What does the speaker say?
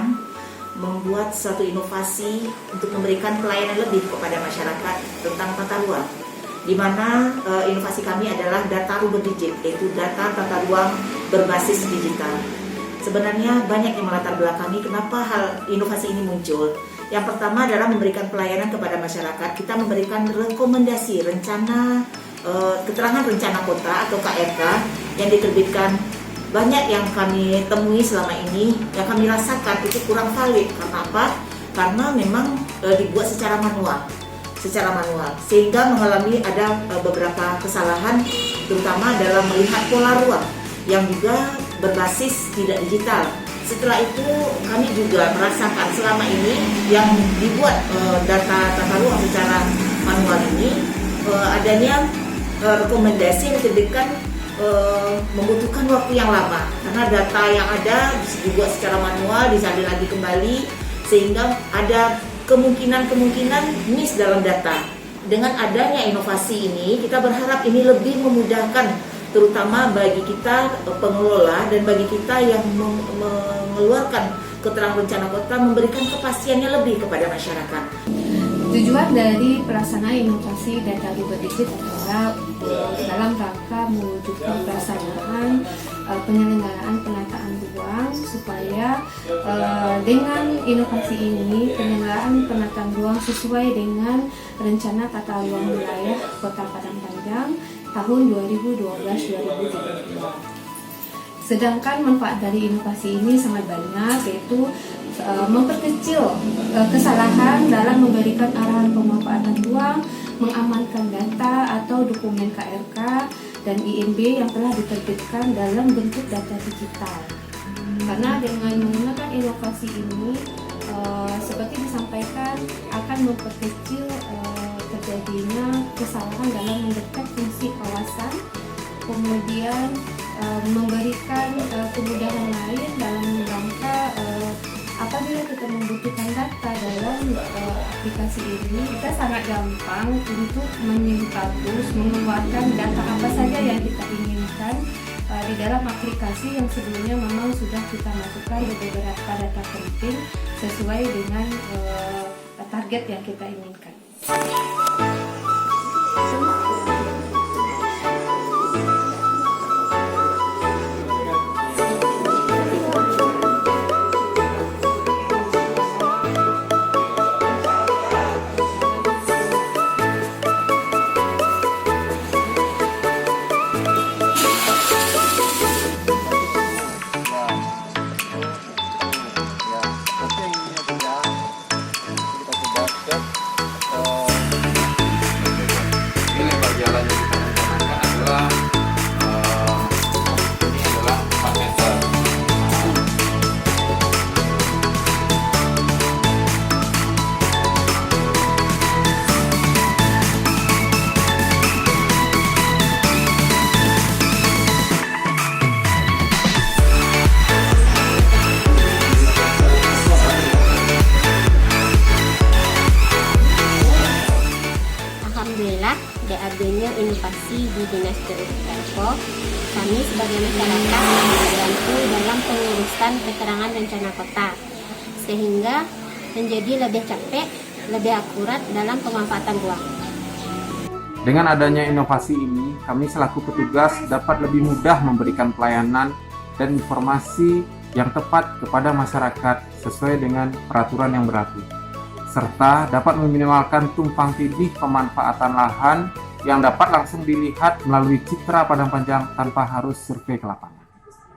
Panjang membuat suatu inovasi untuk memberikan pelayanan lebih kepada masyarakat tentang tata ruang, di mana inovasi kami adalah data rubber digit, yaitu data tata ruang berbasis digital. Sebenarnya banyak yang melatar belakangi kenapa hal inovasi ini muncul. Yang pertama adalah memberikan pelayanan kepada masyarakat. Kita memberikan rekomendasi rencana keterangan rencana kota atau KRK yang diterbitkan. Banyak yang kami temui selama ini, yang kami rasakan itu kurang valid. Karena apa? Karena memang dibuat secara manual, sehingga mengalami ada beberapa kesalahan, terutama dalam melihat pola ruang yang juga berbasis tidak digital. Setelah itu kami juga merasakan selama ini yang dibuat data tata ruang secara manual ini adanya rekomendasi yang diterbitkan membutuhkan waktu yang lama, karena data yang ada dibuat secara manual, disalin lagi kembali, sehingga ada kemungkinan miss dalam data. Dengan adanya inovasi ini, kita berharap ini lebih memudahkan, terutama bagi kita pengelola dan bagi kita yang mengeluarkan keterangan rencana kota, memberikan kepastiannya lebih kepada masyarakat. Tujuan dari pelaksanaan inovasi data rubber digit adalah dalam rangka mewujudkan pelaksanaan penyelenggaraan penataan ruang, supaya dengan inovasi ini penyelenggaraan penataan ruang sesuai dengan rencana tata ruang wilayah Kota Padang Panjang tahun 2012-2030. Sedangkan manfaat dari inovasi ini sangat banyak, yaitu memperkecil kesalahan dalam memberikan arahan pemanfaatan ruang, mengamankan data atau dokumen KRK dan IMB yang telah diterbitkan dalam bentuk data digital. Karena dengan menggunakan inovasi ini, seperti disampaikan, akan memperkecil terjadinya kesalahan dalam mendetek fungsi kawasan, kemudian memberikan kemudahan lain dalam rangka apabila kita membutuhkan data dalam aplikasi ini, kita sangat gampang untuk menyintatus, mengeluarkan data apa saja yang kita inginkan di dalam aplikasi yang sebelumnya memang sudah kita masukkan beberapa data penting sesuai dengan target yang kita inginkan. Alhamdulillah, adanya inovasi di Dinas PUPR, kami sebagai masyarakat terbantu dalam pengurusan keterangan rencana kota, sehingga menjadi lebih cepat, lebih akurat dalam pemanfaatan ruang. Dengan adanya inovasi ini, kami selaku petugas dapat lebih mudah memberikan pelayanan dan informasi yang tepat kepada masyarakat sesuai dengan peraturan yang berlaku, serta dapat meminimalkan tumpang tindih pemanfaatan lahan yang dapat langsung dilihat melalui citra Padang Panjang tanpa harus survei ke lapangan.